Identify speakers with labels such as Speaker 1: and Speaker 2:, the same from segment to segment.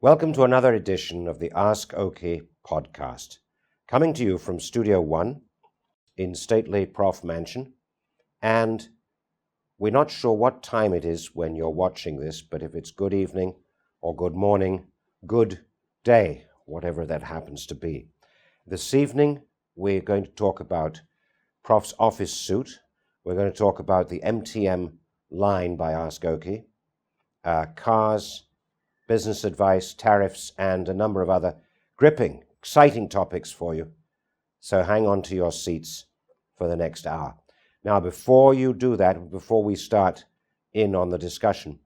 Speaker 1: Welcome to another edition of the AskOkey podcast, coming to you from Studio One in stately PROFF Mansion. And we're not sure what time it is when you're watching this, but if it's good evening or good morning, good day, whatever that happens to be. This evening, we're going to talk about PROFF's office suite. We're going to talk about the MTM line by AskOkey, cars, business advice, tariffs, and a number of other gripping, exciting topics for you. So hang on to your seats for the next hour. Now, before you do that, before we start in on the discussion,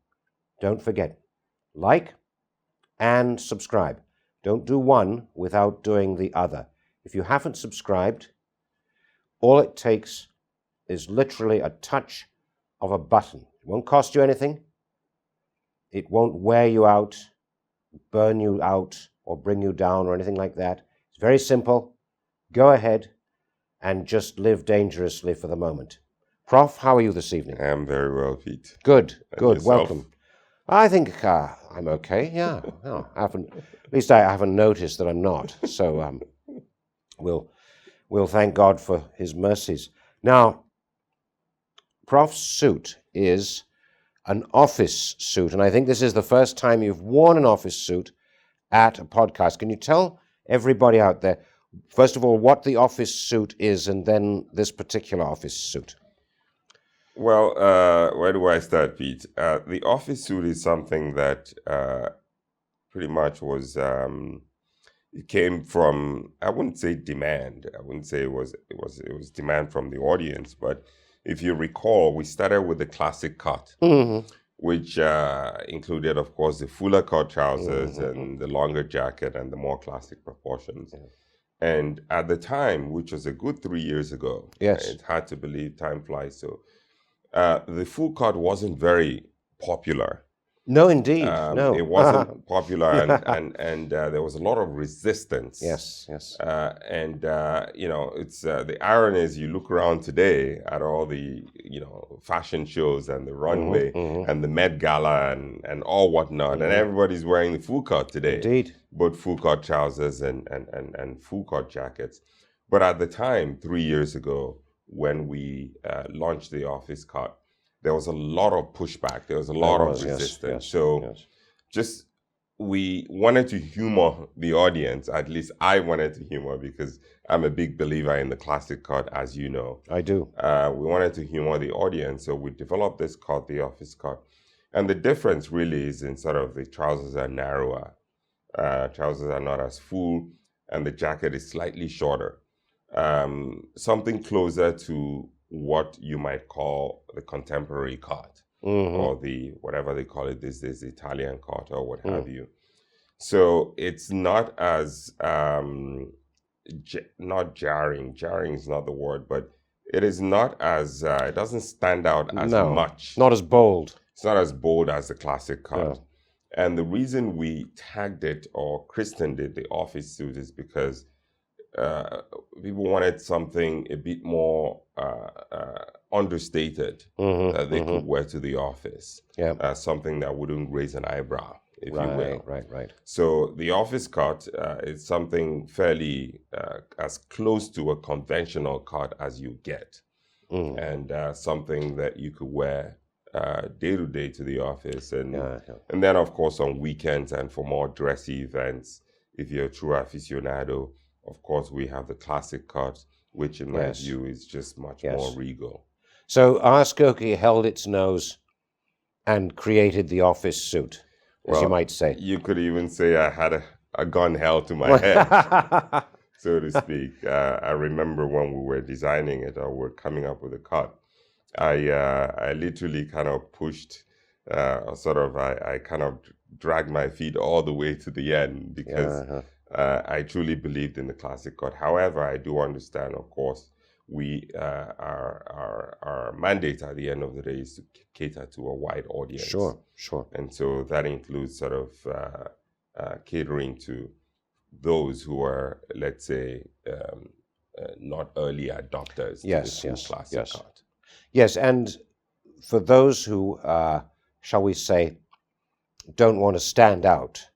Speaker 1: don't forget, like and subscribe. Don't do one without doing the other. If you haven't subscribed, all it takes is literally a touch of a button. It won't cost you anything. It won't wear you out, burn you out, or bring you down or anything like that. It's very simple. Go ahead and just live dangerously for the moment. Prof, how are you this evening?
Speaker 2: I'm very well, Pete.
Speaker 1: Good,
Speaker 2: And
Speaker 1: good,
Speaker 2: yourself?
Speaker 1: welcome. I think I'm okay, yeah. No, at least I haven't noticed that I'm not. So we'll thank God for his mercies. Now, Prof's suit is an office suit, and I think this is the first time you've worn an office suit at a podcast. Can you tell everybody out there, first of all, what the office suit is, and then this particular office suit?
Speaker 2: Well, where do I start, Pete? The office suit is something that pretty much was, it came from, I wouldn't say demand. I wouldn't say it was demand from the audience, but if you recall, we started with the classic cut, which included, of course, the fuller cut trousers and the longer jacket and the more classic proportions. And at the time, which was a good 3 years ago,
Speaker 1: Yes.
Speaker 2: it's hard to believe time flies. So the full cut wasn't very popular.
Speaker 1: No, indeed, no.
Speaker 2: It wasn't popular, and there was a lot of resistance.
Speaker 1: Yes.
Speaker 2: It's the irony is you look around today at all the fashion shows and the runway and the Met Gala and all whatnot, and everybody's wearing the full cut today.
Speaker 1: Indeed.
Speaker 2: Both full cut trousers and full cut jackets. But at the time, 3 years ago, when we launched the office cut, there was a lot of pushback. There was a lot of resistance. Just we wanted to humor the audience. At least I wanted to humor, because I'm a big believer in the classic cut, as you know.
Speaker 1: I do.
Speaker 2: We wanted to humor the audience, so we developed this cut, the office cut. And the difference really is in sort of the trousers are narrower. Trousers are not as full, and the jacket is slightly shorter. Something closer to what you might call the contemporary cut, or the, whatever they call it these days, the Italian cut or what have you. So it's not as, not jarring is not the word, but it is not as, it doesn't stand out as much.
Speaker 1: Not as bold.
Speaker 2: It's not as bold as the classic cut.
Speaker 1: No.
Speaker 2: And the reason we tagged it or christened it the office suit is because people wanted something a bit more understated that they could wear to the office. Something that wouldn't raise an eyebrow, if you will.
Speaker 1: Right.
Speaker 2: So the office cut is something fairly as close to a conventional cut as you get, and something that you could wear day to day to the office, and then of course on weekends and for more dressy events, if you're a true aficionado. Of course, we have the classic cut, which in my view is just much more regal.
Speaker 1: So AskOkey held its nose and created the office suit, as you might say.
Speaker 2: You could even say I had a gun held to my head, so to speak. I remember when we were designing it or we're coming up with a cut, I literally kind of pushed, I kind of dragged my feet all the way to the end, because I truly believed in the classic cut. However, I do understand, of course, our mandate at the end of the day is to cater to a wide audience.
Speaker 1: Sure.
Speaker 2: And so that includes sort of catering to those who are, let's say, not early adopters to the classic cut.
Speaker 1: Yes, and for those who, shall we say, don't want to stand out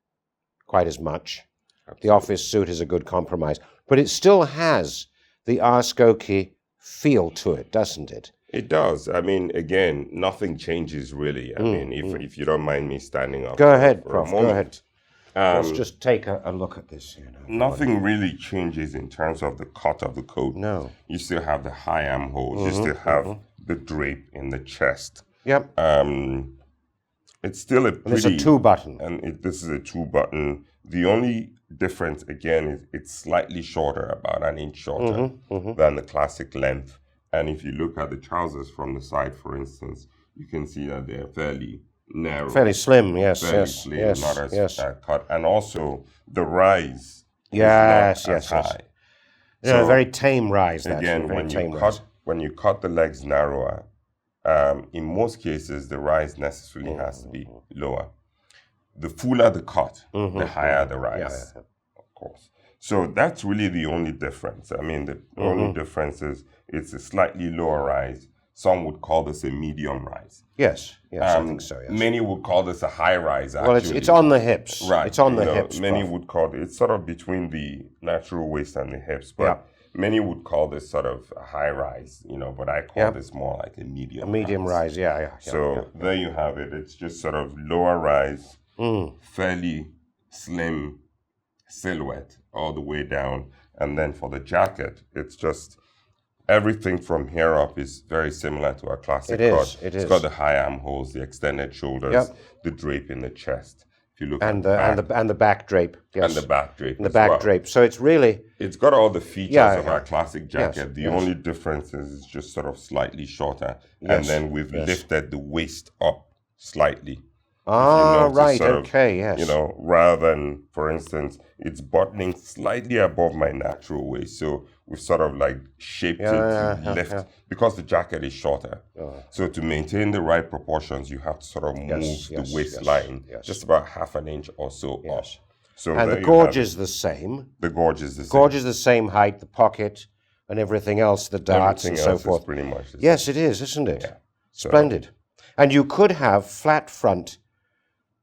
Speaker 1: quite as much.
Speaker 2: Absolutely.
Speaker 1: The office suit is a good compromise. But it still has the AskOkey feel to it, doesn't it?
Speaker 2: It does. I mean, again, nothing changes really. I mean, if you don't mind me standing up
Speaker 1: Go ahead,
Speaker 2: for
Speaker 1: Prof.
Speaker 2: a moment.
Speaker 1: Go ahead. Let's just take a look at this here.
Speaker 2: Nothing really changes in terms of the cut of the coat.
Speaker 1: No.
Speaker 2: You still have the high armholes. You still have the drape in the chest.
Speaker 1: Yep.
Speaker 2: It's still a
Speaker 1: And it's
Speaker 2: pretty...
Speaker 1: a 2-button.
Speaker 2: And this is a 2-button. The only difference, again, is it's slightly shorter, about an inch shorter than the classic length. And if you look at the trousers from the side, for instance, you can see that they're fairly narrow.
Speaker 1: Fairly slim, yes,
Speaker 2: Fairly
Speaker 1: yes,
Speaker 2: slim,
Speaker 1: yes,
Speaker 2: not as
Speaker 1: yes.
Speaker 2: cut. And also, the rise
Speaker 1: Yes,
Speaker 2: is not as high.
Speaker 1: Yeah, a very tame rise, that's
Speaker 2: Again, when you cut the legs narrower, in most cases, the rise necessarily has to be lower. The fuller the cut, the higher the rise, of course. So that's really the only difference. I mean, the only difference is it's a slightly lower rise. Some would call this a medium rise.
Speaker 1: Yes, I think so, yes.
Speaker 2: Many would call this a high rise, actually.
Speaker 1: Well, it's on the hips.
Speaker 2: Right.
Speaker 1: It's on the hips,
Speaker 2: Many
Speaker 1: Prof.
Speaker 2: would call it, it's sort of between the natural waist and the hips, but many would call this sort of a high rise, but I call this more like a medium
Speaker 1: rise, yeah.
Speaker 2: So there you have it. It's just sort of lower rise, fairly slim silhouette all the way down. And then for the jacket, it's just everything from here up is very similar to our classic cut.
Speaker 1: It
Speaker 2: It's got the high armholes, the extended shoulders, the drape in the chest. If you look
Speaker 1: and
Speaker 2: at
Speaker 1: the back drape, yes.
Speaker 2: And the back drape.
Speaker 1: And the back drape. So it's really...
Speaker 2: It's got all the features of our classic jacket.
Speaker 1: Yes,
Speaker 2: The only difference is it's just sort of slightly shorter. And then we've lifted the waist up slightly.
Speaker 1: Ah, right,
Speaker 2: sort of,
Speaker 1: okay, yes.
Speaker 2: Rather than, for instance, it's buttoning slightly above my natural waist. So we've sort of like shaped it to lift because the jacket is shorter. So to maintain the right proportions, you have to sort of move the waistline just about half an inch or so up. So
Speaker 1: and the gorge is the same.
Speaker 2: The gorge is the same.
Speaker 1: Gorge is the same height, the pocket and everything else, the darts and so forth.
Speaker 2: Is pretty much the same.
Speaker 1: Yes, it is, isn't it? Yeah. Splendid. And you could have flat front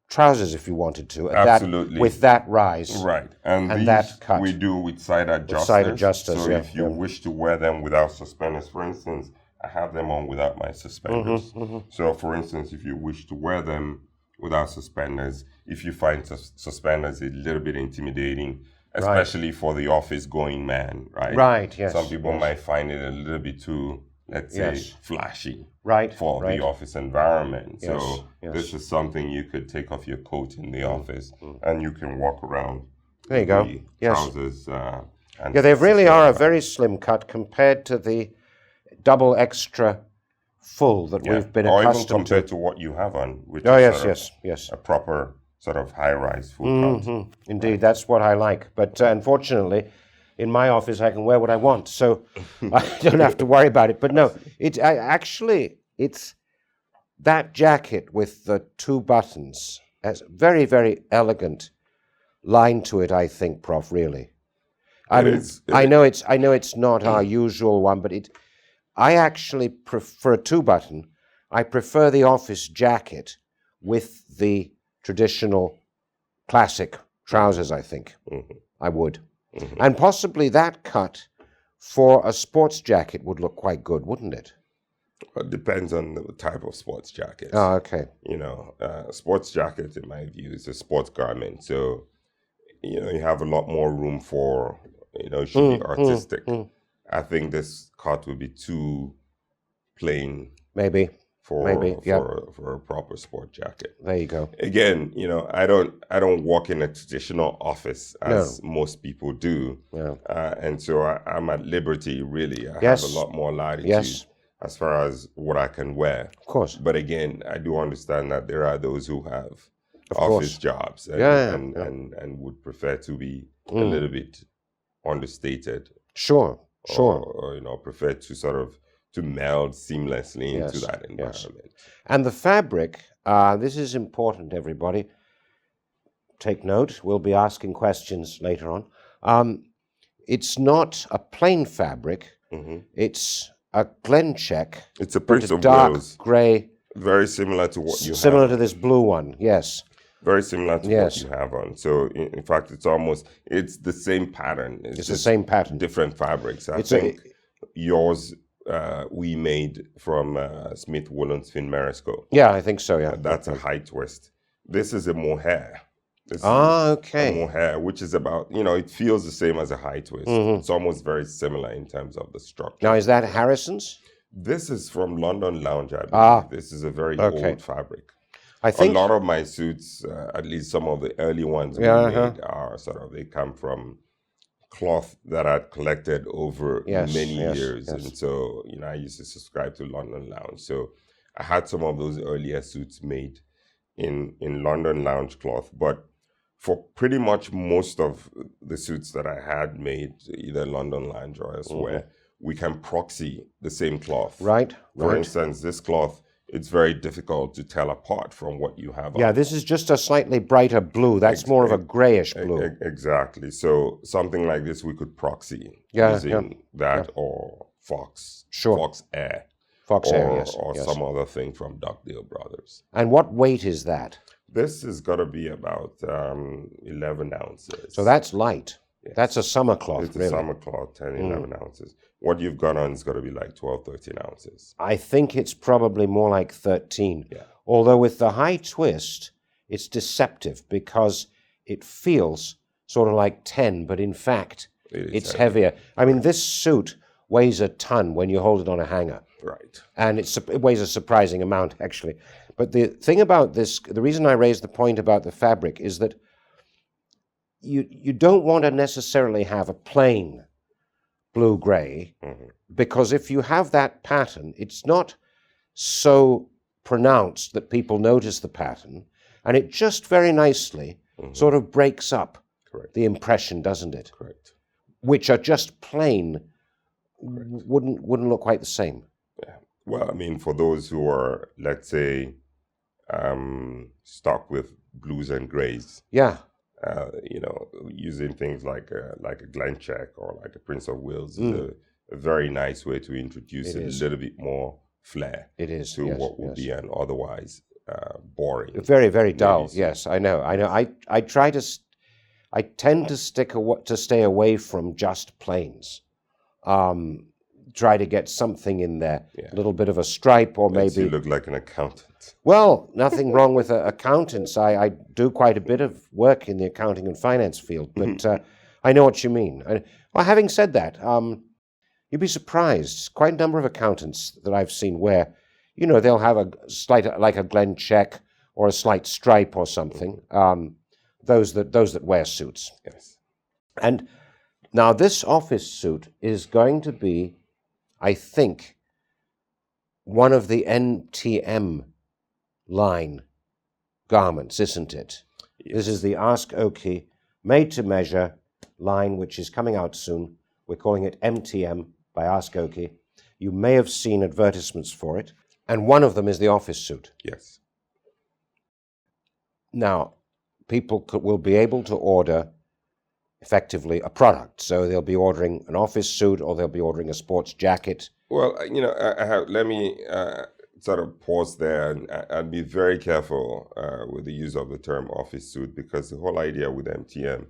Speaker 1: trousers if you wanted to.
Speaker 2: Absolutely.
Speaker 1: With that rise.
Speaker 2: Right. And these
Speaker 1: that cut.
Speaker 2: we do with side adjusters.
Speaker 1: With side adjusters,
Speaker 2: so if you wish to wear them without suspenders, for instance, I have them on without my suspenders. So for instance, if you wish to wear them without suspenders, if you find suspenders a little bit intimidating, especially for the office-going man, right?
Speaker 1: Right, yes.
Speaker 2: Some people might find it a little bit too, let's say, flashy.
Speaker 1: For
Speaker 2: the office environment. So this is something you could take off your coat in the office and you can walk around.
Speaker 1: There you go.
Speaker 2: Trousers. And
Speaker 1: they really are a very slim cut compared to the double extra full that we've been accustomed to.
Speaker 2: Or even compared to what you have on, which is a proper sort of high-rise full cut.
Speaker 1: Indeed, that's what I like. But unfortunately, in my office, I can wear what I want, so I don't have to worry about it. But no, it's that jacket with the 2 buttons has a very, very elegant line to it, I think, Prof, really. I know it's not our usual one, but I actually prefer a 2-button. I prefer the office jacket with the traditional classic trousers, I think. I would. And possibly that cut for a sports jacket would look quite good, wouldn't it?
Speaker 2: It depends on the type of sports jacket.
Speaker 1: Oh, okay.
Speaker 2: Sports jacket, in my view, is a sports garment. So, you have a lot more room for, it should be artistic. I think this cut would be too plain.
Speaker 1: Maybe.
Speaker 2: For a proper sport jacket.
Speaker 1: There you go.
Speaker 2: Again, I don't work in a traditional office as most people do, and so I'm at liberty. Really, I have a lot more latitude as far as what I can wear.
Speaker 1: Of course.
Speaker 2: But again, I do understand that there are those who have office jobs and would prefer to be a little bit understated.
Speaker 1: Sure.
Speaker 2: Or prefer to sort of to meld seamlessly into that environment.
Speaker 1: And the fabric, this is important, everybody. Take note, we'll be asking questions later on. It's not a plain fabric, it's a Glen check.
Speaker 2: It's a Prince of
Speaker 1: dark
Speaker 2: Wales.
Speaker 1: Grey.
Speaker 2: Very similar to what you have.
Speaker 1: Similar to this blue one, yes.
Speaker 2: Very similar to
Speaker 1: Yes.
Speaker 2: what you have on. So in fact, it's the same pattern.
Speaker 1: It's the
Speaker 2: just
Speaker 1: same pattern.
Speaker 2: different fabrics. I
Speaker 1: It's
Speaker 2: think yours we made from Smith Woolens Fin Marisco.
Speaker 1: Yeah, I think so, yeah.
Speaker 2: That's a high twist. This is a mohair. This is
Speaker 1: okay.
Speaker 2: a mohair, which is about, it feels the same as a high twist. It's almost very similar in terms of the structure.
Speaker 1: Now, is that Harrison's?
Speaker 2: This is from London Lounge, I believe. This is a very old fabric.
Speaker 1: I think
Speaker 2: a lot of my suits, at least some of the early ones we made, are they come from cloth that I'd collected over many years. And so, I used to subscribe to London Lounge. So I had some of those earlier suits made in London Lounge cloth. But for pretty much most of the suits that I had made, either London Lounge or elsewhere, we can proxy the same cloth.
Speaker 1: Right.
Speaker 2: For instance, this cloth, it's very difficult to tell apart from what you have on.
Speaker 1: Yeah, this is just a slightly brighter blue. That's more of a grayish blue.
Speaker 2: Exactly. So something like this we could proxy using that or Fox.
Speaker 1: Sure.
Speaker 2: Fox Air.
Speaker 1: Fox Air, yes.
Speaker 2: Or some other thing from Dugdale Brothers.
Speaker 1: And what weight is that?
Speaker 2: This has got to be about 11 ounces.
Speaker 1: So that's light. Yes. That's a summer cloth,
Speaker 2: It's a summer cloth, 10, 11 ounces. What you've got on is got to be like 12, 13 ounces.
Speaker 1: I think it's probably more like 13.
Speaker 2: Yeah.
Speaker 1: Although with the high twist, it's deceptive because it feels sort of like 10, but in fact, it's heavier. I mean, this suit weighs a ton when you hold it on a hanger.
Speaker 2: Right.
Speaker 1: And it weighs a surprising amount, actually. But the thing about this, the reason I raised the point about the fabric is that you don't want to necessarily have a plain blue-gray, because if you have that pattern, it's not so pronounced that people notice the pattern, and it just very nicely sort of breaks up the impression, doesn't it?
Speaker 2: Correct.
Speaker 1: Which are just plain, wouldn't look quite the same.
Speaker 2: Yeah. Well, I mean, for those who are, let's say, stuck with blues and grays.
Speaker 1: Yeah.
Speaker 2: Using things like a Glen Check or like a Prince of Wales is a very nice way to introduce a little bit more flair to what would be an otherwise boring.
Speaker 1: Very, very dull. Yes, I know. I tend to stay away from just plains. Try to get something in there, a little bit of a stripe, or maybe
Speaker 2: you look like an accountant.
Speaker 1: Well, nothing wrong with accountants. I do quite a bit of work in the accounting and finance field, but I know what you mean. Well, having said that, you'd be surprised. Quite a number of accountants that I've seen where, they'll have a slight, like a Glen Check or a slight stripe or something. Those that wear suits.
Speaker 2: Yes.
Speaker 1: And now this office suit is going to be, I think, one of the MTM line garments, isn't it? Yes. This is the AskOkey made-to-measure line, which is coming out soon. We're calling it MTM by AskOkey. You may have seen advertisements for it, and one of them is the office suit.
Speaker 2: Yes.
Speaker 1: Now, people will be able to order effectively a product. So they'll be ordering an office suit or they'll be ordering a sports jacket.
Speaker 2: Well, let me sort of pause there and be very careful with the use of the term office suit, because the whole idea with MTM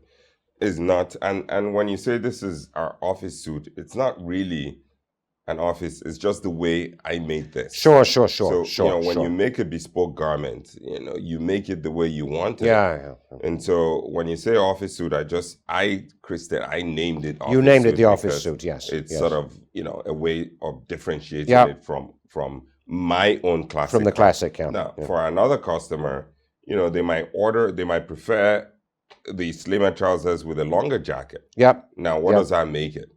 Speaker 2: is not, and when you say this is our office suit, it's not really an office, it's just the way I made this.
Speaker 1: Sure.
Speaker 2: So, when you make a bespoke garment, you make it the way you want it.
Speaker 1: Yeah.
Speaker 2: And so when you say office suit, Kristen, I named it office suit.
Speaker 1: You named it the office suit, yes.
Speaker 2: It's sort of, a way of differentiating it from my own classic.
Speaker 1: From the classic,
Speaker 2: Now, for another customer, they might prefer the slimmer trousers with a longer jacket.
Speaker 1: Yep.
Speaker 2: Now, what does that make it?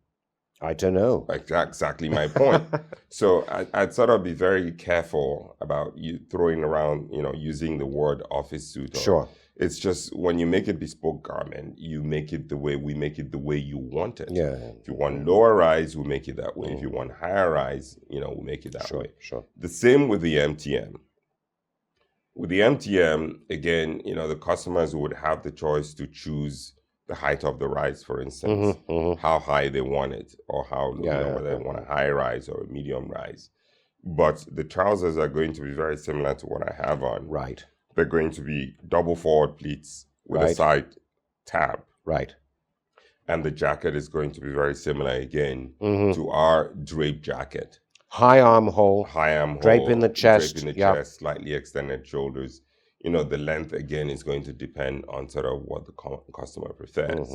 Speaker 1: I don't know.
Speaker 2: Exactly my point. So I'd sort of be very careful about you throwing around, using the word office suit.
Speaker 1: Sure.
Speaker 2: It's just when you make a bespoke garment, you make it the way we make it the way you want it.
Speaker 1: Yeah.
Speaker 2: If you want lower rise, we'll make it that way. If you want higher rise, we'll make it that way.
Speaker 1: Sure.
Speaker 2: The same with the MTM. With the MTM, again, the customers would have the choice to choose the height of the rise, for instance, how high they want it, or how whether they want a high rise or a medium rise. But the trousers are going to be very similar to what I have on.
Speaker 1: Right.
Speaker 2: they're going to be double forward pleats with a
Speaker 1: Right.
Speaker 2: side tab.
Speaker 1: Right.
Speaker 2: And the jacket is going to be very similar again
Speaker 1: Mm-hmm.
Speaker 2: to our drape jacket.
Speaker 1: High armhole.
Speaker 2: High armhole.
Speaker 1: Drape in the chest.
Speaker 2: Drape in the
Speaker 1: Yep.
Speaker 2: chest, slightly extended shoulders. You know, the length again is going to depend on sort of what the customer prefers.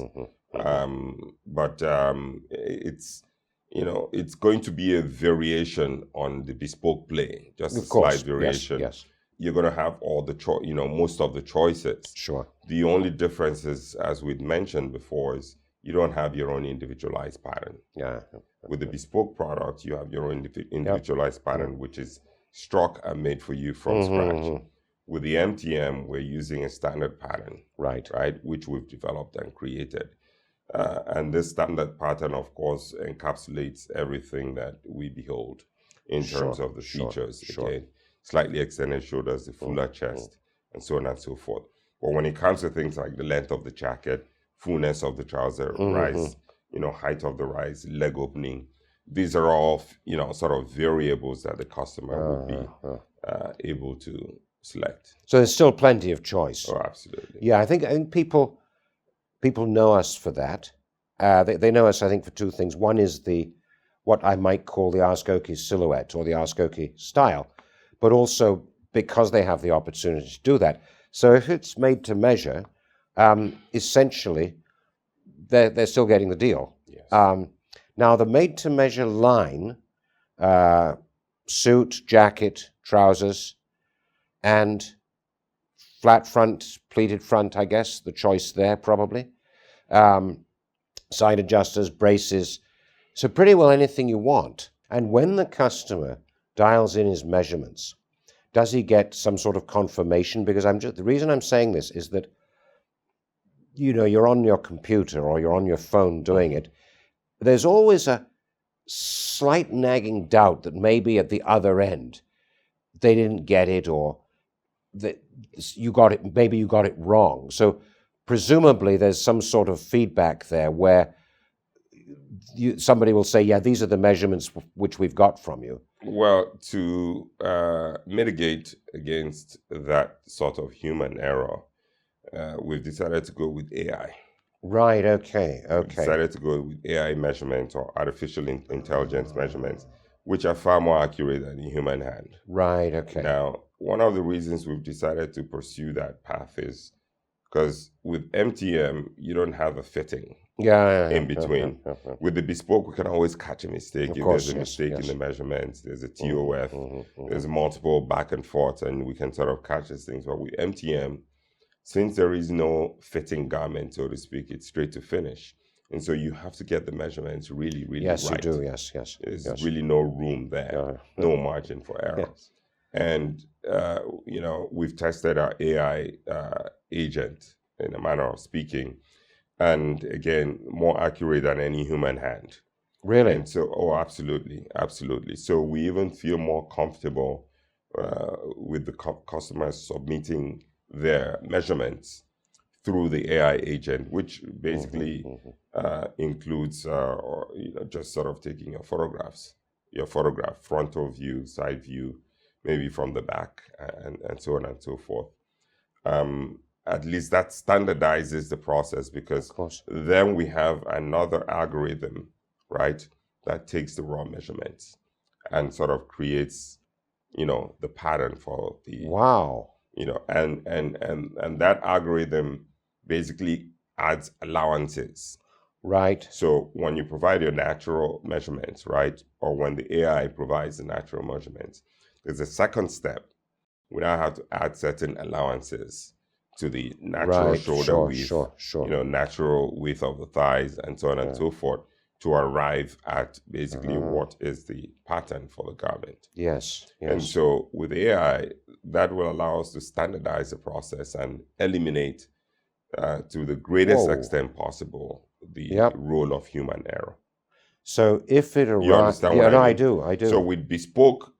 Speaker 2: It's, you know, it's going to be a variation on the bespoke play, just
Speaker 1: Of
Speaker 2: a
Speaker 1: course.
Speaker 2: slight variation.
Speaker 1: Yes.
Speaker 2: You're going to have all the most of the choices.
Speaker 1: Sure.
Speaker 2: The only difference is, as we'd mentioned before, is you don't have your own individualized pattern.
Speaker 1: Yeah.
Speaker 2: With the bespoke product, you have your own individualized pattern, which is struck and made for you from scratch. With the MTM, we're using a standard pattern,
Speaker 1: Right.
Speaker 2: which we've developed and created. And this standard pattern, of course, encapsulates everything that we behold in terms of the features. Again, slightly extended shoulders, the fuller chest, and so on and so forth. But when it comes to things like the length of the jacket, fullness of the trouser, rise, you know, height of the rise, leg opening, these are all, you know, sort of variables that the customer would be able to select.
Speaker 1: So there's still plenty of choice.
Speaker 2: Oh, absolutely.
Speaker 1: Yeah, I think people know us for that. They know us, I think, for two things. One is what I might call the AskOkey silhouette or the AskOkey style, but also because they have the opportunity to do that. So if it's made to measure, essentially, they're still getting the deal.
Speaker 2: Yes.
Speaker 1: Now, the made to measure line, suit, jacket, trousers, and flat front, pleated front, I guess, the choice there probably. Side adjusters, braces, so pretty well anything you want. And when the customer dials in his measurements, does he get some sort of confirmation? Because the reason I'm saying this is that, you know, you're on your computer or you're on your phone doing it. There's always a slight nagging doubt that maybe at the other end they didn't get it, or that maybe you got it wrong. So presumably there's some sort of feedback there where somebody will say, yeah, these are the measurements which we've got from you.
Speaker 2: Well, to mitigate against that sort of human error, we've decided to go with AI.
Speaker 1: Right, okay.
Speaker 2: We've decided to go with AI measurements or artificial intelligence measurements, which are far more accurate than the human hand.
Speaker 1: Right, okay.
Speaker 2: Now, one of the reasons we've decided to pursue that path is because with MTM, you don't have a fitting in between. With the bespoke, we can always catch a mistake. If there's a mistake in the measurements, there's a TOF, there's multiple back and forth, and we can sort of catch these things. But with MTM, since there is no fitting garment, so to speak, it's straight to finish. And so you have to get the measurements really, really right.
Speaker 1: Yes, you do, yes.
Speaker 2: There's really no room there, no margin for error. And, you know, we've tested our AI agent, in a manner of speaking, and again, more accurate than any human hand.
Speaker 1: Really?
Speaker 2: And so, absolutely. So we even feel more comfortable with the customers submitting their measurements through the AI agent, which basically includes, just sort of taking your photograph, frontal view, side view, maybe from the back, and so on and so forth. At least that standardizes the process, because then we have another algorithm, right, that takes the raw measurements and sort of creates, you know, the pattern for the you know, and that algorithm basically adds allowances.
Speaker 1: Right.
Speaker 2: So when you provide your natural measurements, right, or when the AI provides the natural measurements, there's a second step. We now have to add certain allowances to the natural shoulder width, you know, natural width of the thighs, and so on and so forth, to arrive at basically what is the pattern for the garment.
Speaker 1: Yes.
Speaker 2: And so with AI, that will allow us to standardize the process and eliminate, to the greatest extent possible, the role of human error.
Speaker 1: So if it arrives...
Speaker 2: You understand what I mean?
Speaker 1: I do.
Speaker 2: So with bespoke,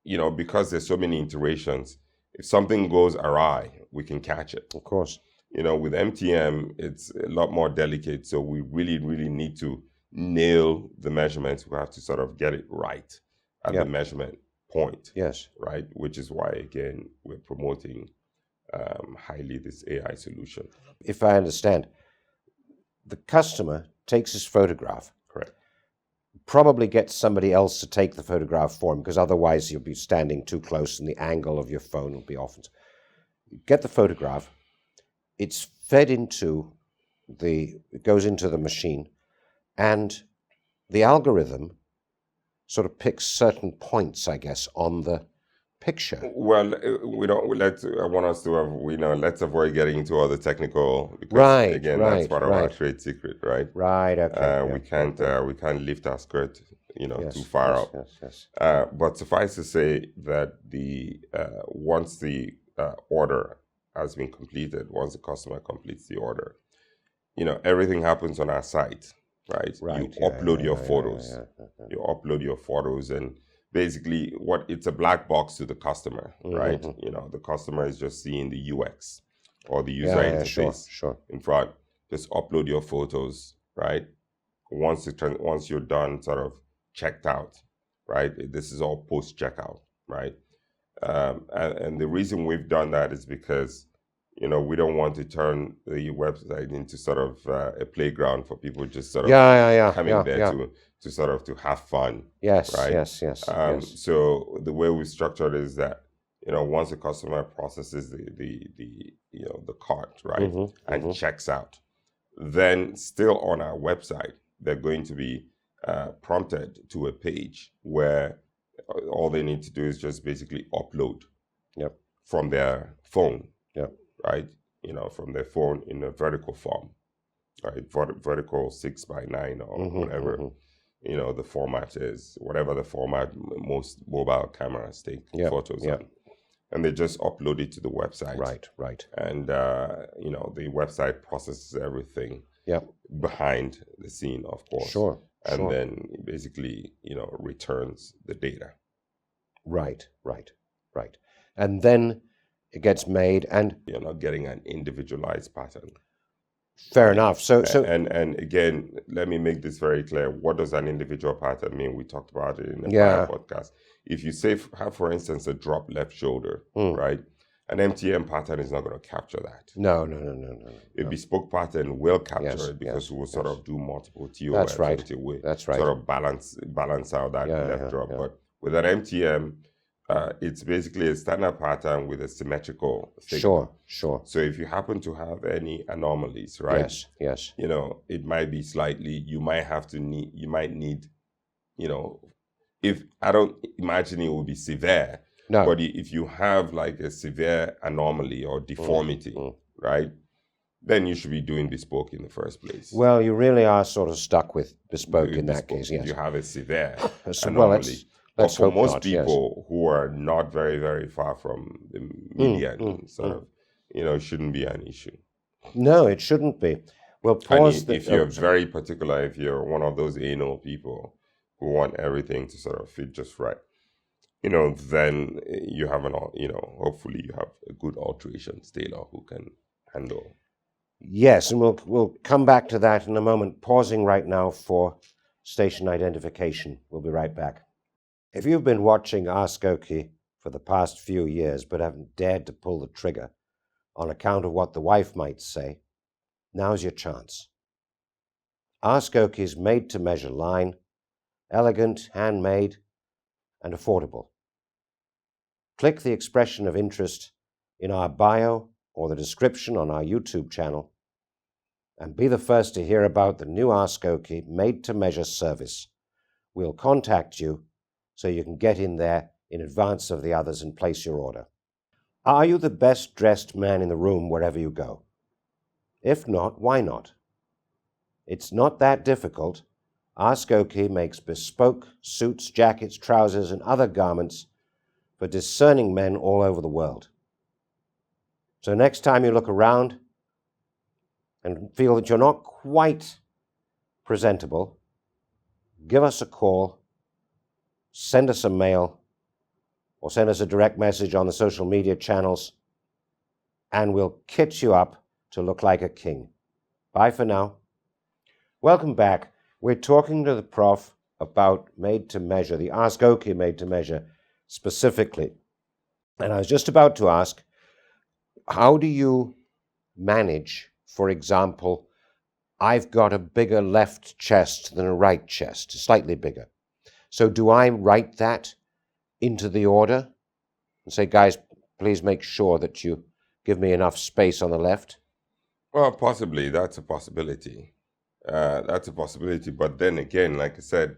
Speaker 2: you know, because there's so many iterations, if something goes awry, we can catch it.
Speaker 1: Of course.
Speaker 2: You know, with MTM, it's a lot more delicate. So we really, really need to nail the measurements. We have to sort of get it right at the measurement point.
Speaker 1: Yes.
Speaker 2: Right? Which is why, again, we're promoting highly this AI solution.
Speaker 1: If I understand, the customer takes his photograph,
Speaker 2: Correct.
Speaker 1: probably gets somebody else to take the photograph for him, because otherwise you'll be standing too close and the angle of your phone will be off. Get the photograph, it's fed into it goes into the machine, and the algorithm sort of picks certain points, I guess, on the picture.
Speaker 2: Well, I want us to let's avoid getting into all the technical, because
Speaker 1: Right,
Speaker 2: again,
Speaker 1: right,
Speaker 2: that's part of our
Speaker 1: right.
Speaker 2: trade secret, right?
Speaker 1: Right, okay.
Speaker 2: We can't lift our skirt,
Speaker 1: Yes,
Speaker 2: too far
Speaker 1: yes,
Speaker 2: up.
Speaker 1: yes.
Speaker 2: But suffice to say that once the order has been completed, once the customer completes the order, everything happens on our site, right?
Speaker 1: Right,
Speaker 2: You
Speaker 1: yeah,
Speaker 2: upload your
Speaker 1: yeah,
Speaker 2: photos.
Speaker 1: yeah.
Speaker 2: You upload your photos, and basically it's a black box to the customer, right? The customer is just seeing the UX or the user interface
Speaker 1: Sure.
Speaker 2: in front. Just upload your photos, right? Once you're done, sort of checked out, right? This is all post checkout, right? And the reason we've done that is because we don't want to turn the website into sort of a playground for people just sort of coming there to sort of to have fun.
Speaker 1: Yes,
Speaker 2: right?
Speaker 1: yes.
Speaker 2: So the way we structured it is that once the customer processes the cart, right, and checks out, then still on our website they're going to be prompted to a page where all they need to do is just basically upload from their phone. Right, from their phone in a vertical form, right? Vertical 6x9 or whatever, the format is, whatever the format most mobile cameras take photos on, and they just upload it to the website.
Speaker 1: Right.
Speaker 2: And the website processes everything behind the scene, of course.
Speaker 1: Sure.
Speaker 2: Then basically, returns the data.
Speaker 1: Right. And then it gets made, and
Speaker 2: you're not getting an individualized pattern.
Speaker 1: Fair enough. So
Speaker 2: and again, let me make this very clear. What does an individual pattern mean? We talked about it in the prior podcast. If you have, for instance, a drop left shoulder, right? An MTM pattern is not going to capture that.
Speaker 1: No.
Speaker 2: A bespoke pattern will capture it, because we will sort of do multiple TOFs until we sort of balance out that left drop. But with an MTM, it's basically a standard pattern with a symmetrical signal.
Speaker 1: Sure.
Speaker 2: So if you happen to have any anomalies, right?
Speaker 1: Yes.
Speaker 2: It might be slightly. You might need. If I don't imagine it will be severe. No. But if you have like a severe anomaly or deformity, right, then you should be doing bespoke in the first place.
Speaker 1: Well, you really are sort of stuck with bespoke in that case. Yes.
Speaker 2: If you have a severe anomaly. But for most people who are not very, very far from the median, it shouldn't be an issue.
Speaker 1: No, it shouldn't be. Well,
Speaker 2: if you're very particular, if you're one of those anal people who want everything to sort of fit just right, then you have hopefully you have a good alterations tailor who can handle.
Speaker 1: Yes, and we'll come back to that in a moment. Pausing right now for station identification. We'll be right back. If you've been watching AskOkey for the past few years but haven't dared to pull the trigger on account of what the wife might say, now's your chance. AskOkey's made-to-measure line, elegant, handmade, and affordable. Click the expression of interest in our bio or the description on our YouTube channel and be the first to hear about the new AskOkey made-to-measure service. We'll contact you so you can get in there in advance of the others and place your order. Are you the best dressed man in the room wherever you go? If not, why not? It's not that difficult. AskOkey makes bespoke suits, jackets, trousers, and other garments for discerning men all over the world. So next time you look around and feel that you're not quite presentable, give us a call, send us a mail, or send us a direct message on the social media channels, and we'll kit you up to look like a king. Bye for now. Welcome back. We're talking to the prof about made-to-measure, the AskOkey made-to-measure specifically. And I was just about to ask, how do you manage, for example, I've got a bigger left chest than a right chest, slightly bigger. So do I write that into the order and say, guys, please make sure that you give me enough space on the left?
Speaker 2: Well, possibly that's a possibility. That's a possibility. But then again, like I said,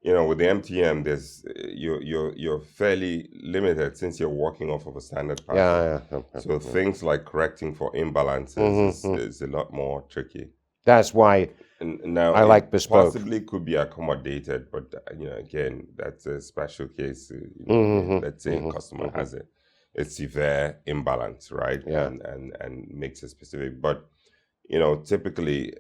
Speaker 2: with the MTM, there's you're fairly limited since you're working off of a standard pattern.
Speaker 1: Yeah.
Speaker 2: So things like correcting for imbalances is a lot more tricky.
Speaker 1: That's why
Speaker 2: Now
Speaker 1: I like bespoke.
Speaker 2: Possibly could be accommodated, but again, that's a special case. Let's say a customer has a severe imbalance, right?
Speaker 1: Yeah.
Speaker 2: And makes it specific. But typically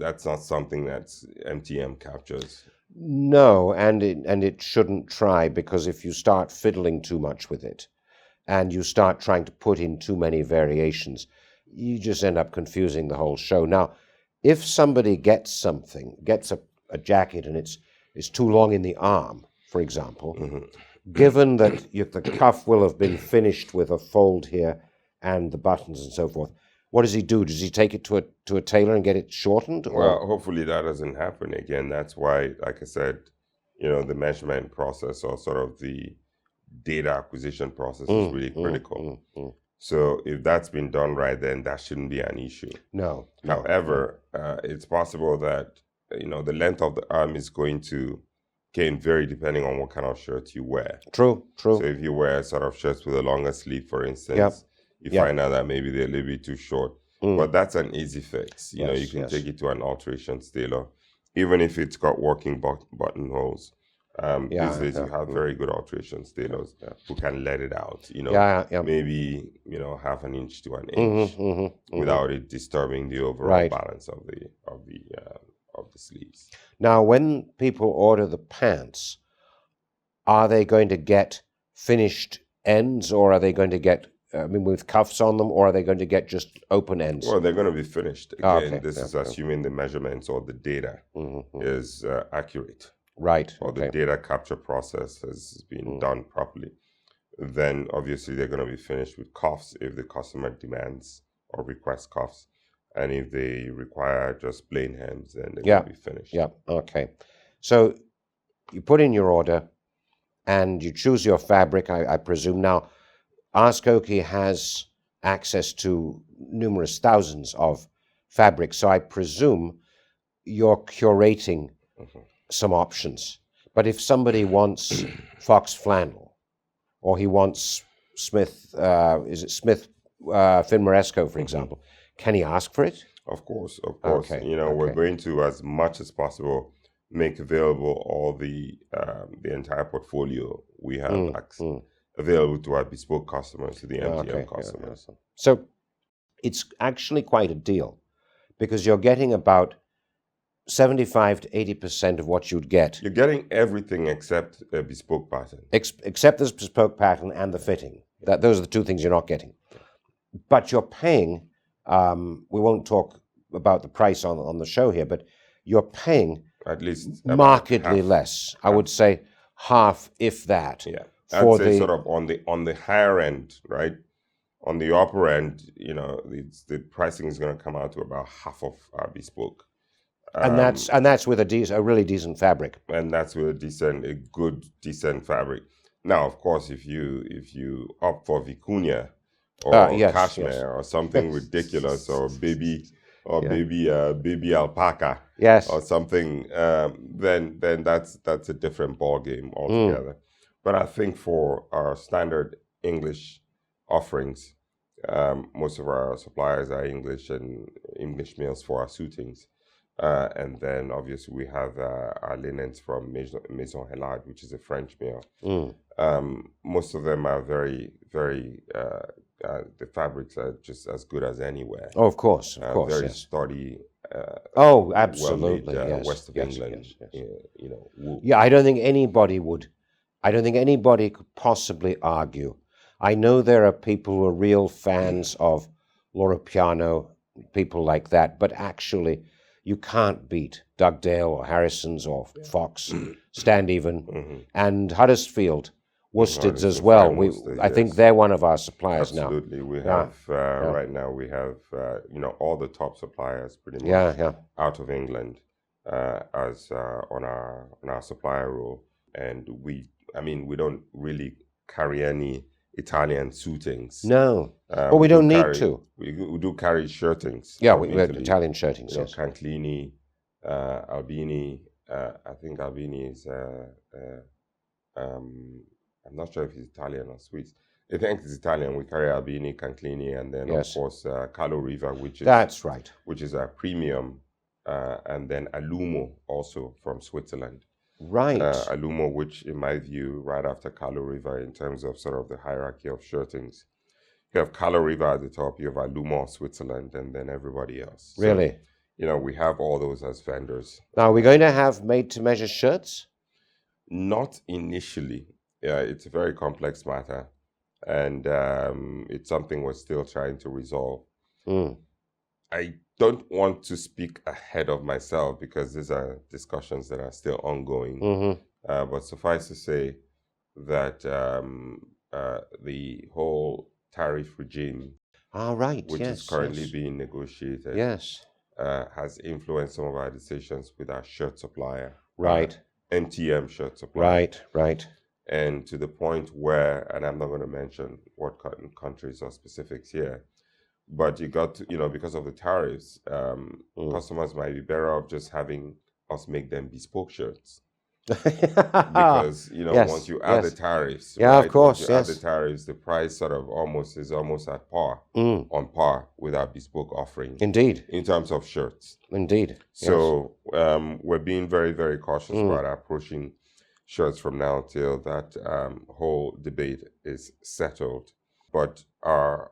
Speaker 2: that's not something that MTM captures.
Speaker 1: No, and it shouldn't try, because if you start fiddling too much with it and you start trying to put in too many variations, you just end up confusing the whole show. Now, if somebody gets a jacket and it's too long in the arm, for example, given that the cuff will have been finished with a fold here and the buttons and so forth, what does he do? Does he take it to a tailor and get it shortened? Or?
Speaker 2: Well, hopefully that doesn't happen again. That's why, like I said, the measurement process, or sort of the data acquisition process, is really critical. So if that's been done right, then that shouldn't be an issue.
Speaker 1: No.
Speaker 2: However, it's possible that the length of the arm is going to gain vary depending on what kind of shirt you wear.
Speaker 1: True.
Speaker 2: So if you wear sort of shirts with a longer sleeve, for instance, you find out that maybe they're a little bit too short. But that's an easy fix. You can take it to an alterations tailor, even if it's got working buttonholes. These days you have very good alterations tailors who can let it out. Maybe half an inch to an inch without it disturbing the overall balance of the sleeves.
Speaker 1: Now, when people order the pants, are they going to get finished ends, or are they going to get with cuffs on them, or are they going to get just open ends?
Speaker 2: Well, they're going to be finished. Again, this is assuming the measurements or the data is accurate.
Speaker 1: Right.
Speaker 2: Or the data capture process has been done properly. Then obviously they're going to be finished with cuffs if the customer demands or requests cuffs. And if they require just plain hems, then they're going to be finished.
Speaker 1: Yeah, okay. So you put in your order and you choose your fabric, I presume. Now, AskOkey has access to numerous thousands of fabrics, so I presume you're curating some options. But if somebody wants fox flannel, or he wants Smith Finmoresco, for example, can he ask for it?
Speaker 2: Of course. Okay. We're going to, as much as possible, make available all the entire portfolio we have available to our bespoke customers, to the MTM customers.
Speaker 1: So it's actually quite a deal, because you're getting about 75 to 80% of what you'd get.
Speaker 2: You're getting everything except a bespoke pattern.
Speaker 1: Except this bespoke pattern and the fitting. Those are the two things you're not getting. But you're paying, we won't talk about the price on the show here, but you're paying
Speaker 2: at least
Speaker 1: markedly less. I would say half, if that.
Speaker 2: Yeah. I'd say sort of on the higher end, right? On the upper end, the pricing is going to come out to about half of our bespoke.
Speaker 1: And that's with a really decent fabric.
Speaker 2: And that's with a good decent fabric. Now, of course, if you opt for vicuña or cashmere or something ridiculous, or baby alpaca, or something, then that's a different ball game altogether. But I think for our standard English offerings, most of our suppliers are English and English mills for our suitings. And then obviously we have our linens from Maison Helard, which is a French mill. Most of them are very, very, the fabrics are just as good as anywhere.
Speaker 1: Oh, of course.
Speaker 2: Very sturdy.
Speaker 1: Absolutely.
Speaker 2: West of England, wool.
Speaker 1: Yeah, I don't think anybody could possibly argue. I know there are people who are real fans of Loro Piano, people like that, but actually you can't beat Dugdale or Harrison's or Fox, Stand Even, and Huddersfield worsteds as
Speaker 2: so
Speaker 1: well.
Speaker 2: fine worsted,
Speaker 1: I think
Speaker 2: yes.
Speaker 1: they're one of our suppliers now.
Speaker 2: Absolutely. We
Speaker 1: Yeah.
Speaker 2: have, right now, we have, all the top suppliers pretty much
Speaker 1: Yeah.
Speaker 2: out of England as on our supplier roll. And we don't really carry any Italian suitings.
Speaker 1: No. Well, we don't need to.
Speaker 2: We do carry shirtings.
Speaker 1: Yeah,
Speaker 2: from
Speaker 1: we have
Speaker 2: Italy.
Speaker 1: Italian shirtings, yes.
Speaker 2: Canclini, Albini. I think Albini is, I'm not sure if it's Italian or Swiss. I think it's Italian. We carry Albini, Canclini, and then,
Speaker 1: Yes.
Speaker 2: of course, Carlo Riva, which is...
Speaker 1: That's right.
Speaker 2: Which is a premium, and then Alumo also from Switzerland.
Speaker 1: Right.
Speaker 2: Alumo, which in my view, right after Carlo Riva in terms of sort of the hierarchy of shirtings. You have Carlo Riva at the top, you have Alumo of Switzerland, and then everybody else.
Speaker 1: Really?
Speaker 2: So, we have all those as vendors.
Speaker 1: Now, are we going to have made-to-measure shirts?
Speaker 2: Not initially. Yeah, it's a very complex matter, and it's something we're still trying to resolve. I don't want to speak ahead of myself because these are discussions that are still ongoing. But suffice to say that the whole tariff regime, which is currently being negotiated, has influenced some of our decisions with our shirt supplier.
Speaker 1: Right.
Speaker 2: MTM shirt supplier.
Speaker 1: Right.
Speaker 2: And to the point where, and I'm not going to mention what countries or specifics here, but you got to, because of the tariffs, customers might be better off just having us make them bespoke shirts. Because, once you add the tariffs,
Speaker 1: of course,
Speaker 2: once you add the tariffs, the price sort of is almost at par, on par with our bespoke offering.
Speaker 1: Indeed.
Speaker 2: In terms of shirts.
Speaker 1: Indeed.
Speaker 2: So we're being very, very cautious about approaching shirts from now till that whole debate is settled. But our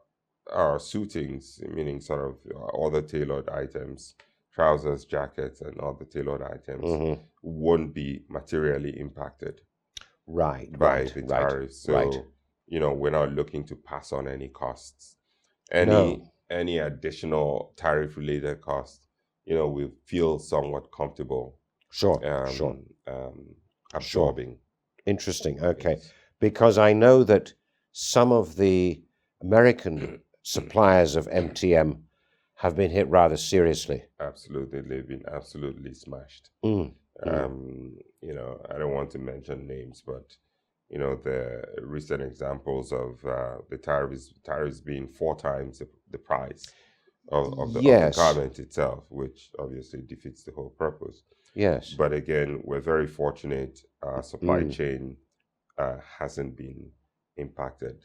Speaker 2: suitings, meaning sort of other tailored items, trousers, jackets, and other tailored items, won't be materially impacted by the tariffs. So, we're not looking to pass on any costs. Any additional tariff-related costs, we feel somewhat comfortable absorbing.
Speaker 1: Interesting. Okay. Because I know that some of the American suppliers of MTM have been hit rather seriously.
Speaker 2: Absolutely. They've been absolutely smashed. I don't want to mention names, but, the recent examples of the tariffs being 4 times the price of the garment itself, which obviously defeats the whole purpose.
Speaker 1: Yes.
Speaker 2: But again, we're very fortunate. Our supply chain hasn't been impacted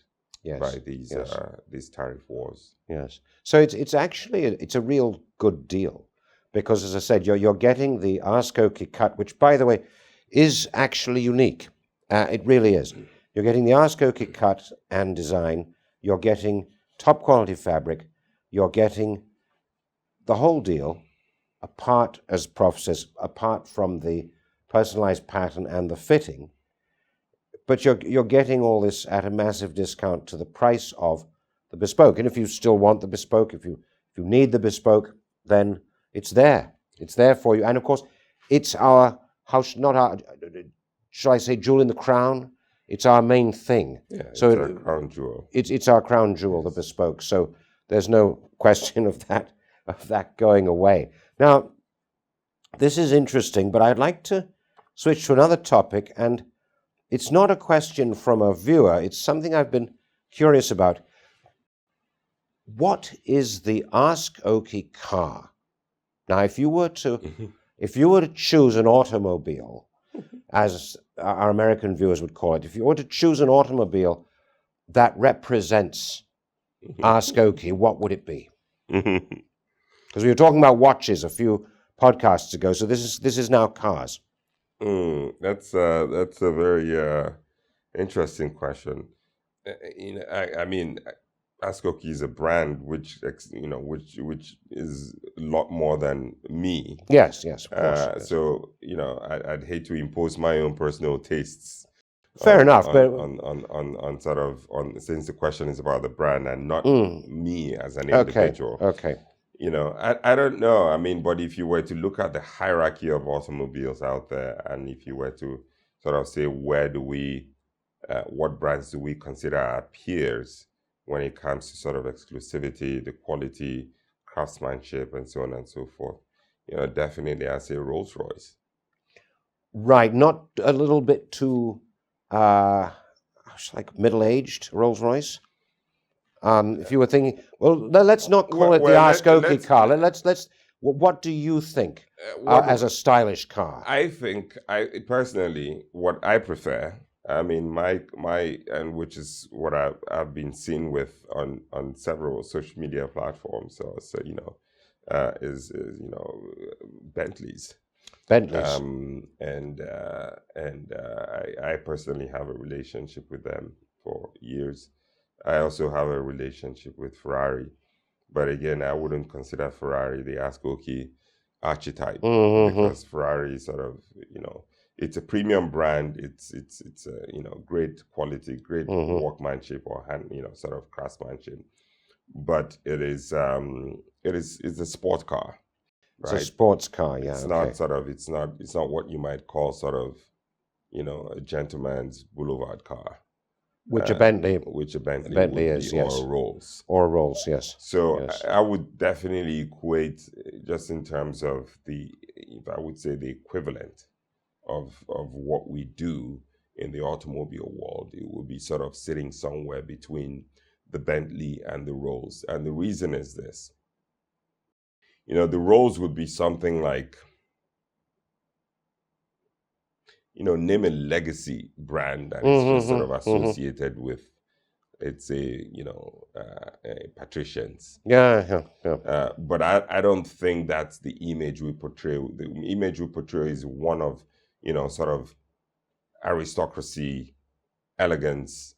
Speaker 2: by these tariff wars.
Speaker 1: Yes. So it's actually it's a real good deal, because, as I said, you're getting the AskOkey Cut, which, by the way, is actually unique. It really is. You're getting the AskOkey Cut and design. You're getting top quality fabric. You're getting the whole deal, apart, as Prof says, apart from the personalized pattern and the fitting. But you're getting all this at a massive discount to the price of the bespoke. And if you still want the bespoke, if you need the bespoke, then it's there. It's there for you. And of course, it's our shall I say, jewel in the crown? It's our main thing.
Speaker 2: Yeah, it's our crown jewel.
Speaker 1: It's our crown jewel, the bespoke. So there's no question of that going away. Now, this is interesting, but I'd like to switch to another topic, and it's not a question from a viewer. It's something I've been curious about. What is the AskOkey car? Now, if you were to choose an automobile, as our American viewers would call it, if you were to choose an automobile that represents AskOkey, what would it be? Because we were talking about watches a few podcasts ago, so this is now cars.
Speaker 2: That's a very interesting question. I mean, AskOkey is a brand which is a lot more than me.
Speaker 1: Yes, of course.
Speaker 2: So I'd hate to impose my own personal tastes.
Speaker 1: Fair enough, but
Speaker 2: since the question is about the brand and not me as an individual.
Speaker 1: Okay.
Speaker 2: I don't know. I mean, but if you were to look at the hierarchy of automobiles out there, and if you were to sort of say, where do we what brands do we consider our peers when it comes to sort of exclusivity, the quality, craftsmanship, and so on and so forth. Definitely I say Rolls-Royce.
Speaker 1: Right, not a little bit too like middle-aged Rolls-Royce. If you were thinking, well, let's not call it the AskOkey car. Let's. What do you think as a stylish car?
Speaker 2: I think, personally, what I prefer. I mean, my and which is what I've been seen with on several social media platforms. So is Bentleys.
Speaker 1: Bentleys.
Speaker 2: I personally have a relationship with them for years. I also have a relationship with Ferrari, but again, I wouldn't consider Ferrari the AskOkey archetype because Ferrari is sort of, it's a premium brand. It's a, great quality, great workmanship or sort of craftsmanship, but it's a sport car. Right?
Speaker 1: It's a sports car, yeah.
Speaker 2: It's not sort of, it's not what you might call sort of, a gentleman's boulevard car.
Speaker 1: Which a Bentley
Speaker 2: is,
Speaker 1: yes.
Speaker 2: Or a Rolls.
Speaker 1: Or a Rolls, yes.
Speaker 2: So
Speaker 1: yes.
Speaker 2: I would definitely equate, just in terms of if I would say the equivalent of what we do in the automobile world, it would be sort of sitting somewhere between the Bentley and the Rolls. And the reason is this. The Rolls would be something like, name a legacy brand that is just sort of associated with, let's say, patricians.
Speaker 1: Yeah.
Speaker 2: But I don't think that's the image we portray. The image we portray is one of, sort of aristocracy, elegance,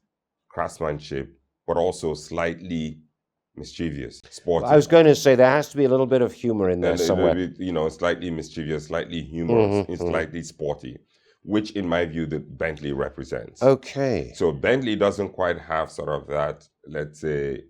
Speaker 2: craftsmanship, but also slightly mischievous, sporty.
Speaker 1: I was going to say there has to be a little bit of humor in there somewhere.
Speaker 2: Slightly mischievous, slightly humorous, slightly sporty, which in my view the Bentley represents.
Speaker 1: Okay.
Speaker 2: So Bentley doesn't quite have sort of that, let's say,